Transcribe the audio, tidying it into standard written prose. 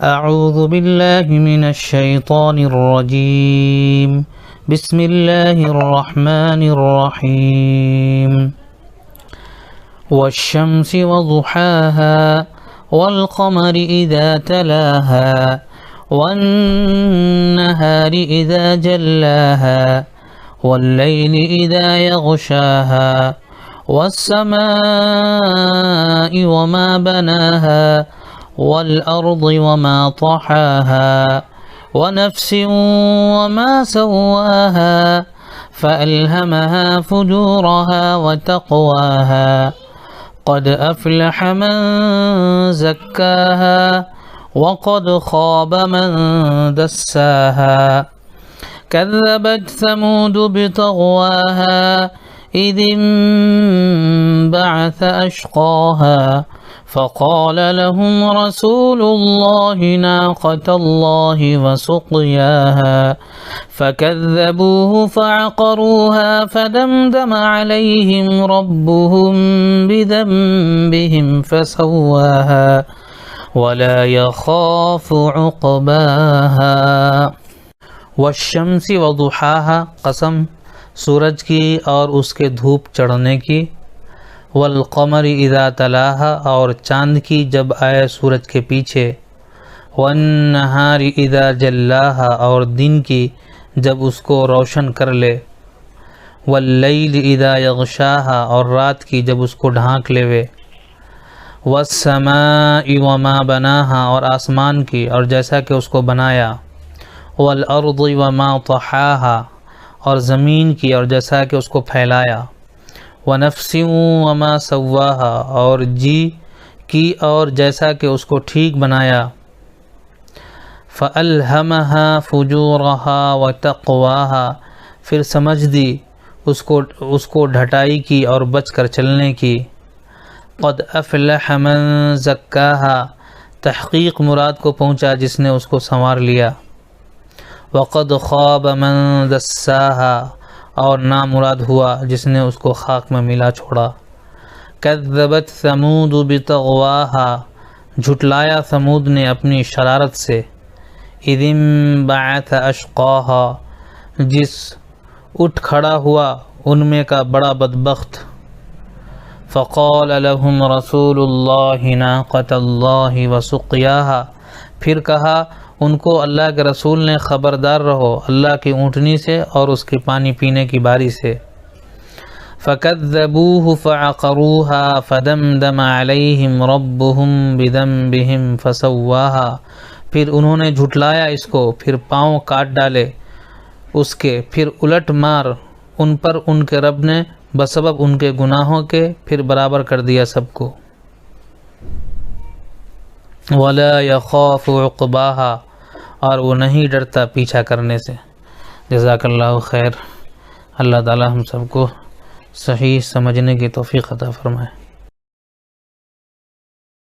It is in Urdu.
أعوذ بالله من الشيطان الرجيم بسم الله الرحمن الرحيم والشمس وضحاها والقمر إذا تلاها والنهار إذا جلاها والليل إذا يغشاها والسماء وما بناها والأرض وما طحاها ونفس وما سواها فألهمها فجورها وتقواها قد أفلح من زكاها وقد خاب من دساها كذبت ثمود بطغواها إذ انبعث أشقاها فقال لهم رسول الله ناقة الله وسقياها فكذبوه فعقروها فدمدم عليهم ربهم بذنبهم فسواها ولا يخاف عقباها والشمس وضحاها قسم سورج کی اور اس کے دھوپ چڑھنے کی، والقمر اذا تلاہا اور چاند کی جب آئے سورج کے پیچھے، والنہار اذا جلاہا اور دن کی جب اس کو روشن کر لے، واللیل اذا یغشاہا اور رات کی جب اس کو ڈھانک لے، والسماء وما بناہا اور آسمان کی اور جیسا کہ اس کو بنایا، والارض وما طحاہا اور زمین کی اور جیسا کہ اس کو پھیلایا، ونفس وما سواہا اور جی کی اور جیسا کہ اس کو ٹھیک بنایا، فألہمہا فجورہا وتقواہا پھر سمجھ دی اس کو ڈھٹائی کی اور بچ کر چلنے کی، قد افلح من زکاہا تحقیق مراد کو پہنچا جس نے اس کو سنوار لیا، وقد خواب من دساہا اور نامراد ہوا جس نے اس کو خاک میں ملا چھوڑا، کذبت ثمود بطغواہا جھٹلایا ثمود نے اپنی شرارت سے، اذ انبعث اشقاہا جس اٹھ کھڑا ہوا ان میں کا بڑا بدبخت، فقال لهم رسول اللہ ناقۃ اللہ وسقیاہا پھر کہا ان کو اللہ کے رسول نے خبردار رہو اللہ کی اونٹنی سے اور اس کے پانی پینے کی باری سے، فَكَذَّبُوهُ فَعَقَرُوهَا فَدَمْدَمَ عَلَيْهِمْ رَبُّهُمْ بِذَنبِهِمْ فَسَوَّاهَا پھر انہوں نے جھٹلایا اس کو، پھر پاؤں کاٹ ڈالے اس کے، پھر الٹ مار ان پر ان کے رب نے بسبب ان کے گناہوں کے، پھر برابر کر دیا سب کو، وَلَا يَخَافُ عُقْبَاهَا اور وہ نہیں ڈرتا پیچھا کرنے سے۔ جزاک اللہ خیر۔ اللہ تعالی ہم سب کو صحیح سمجھنے کی توفیق عطا فرمائے۔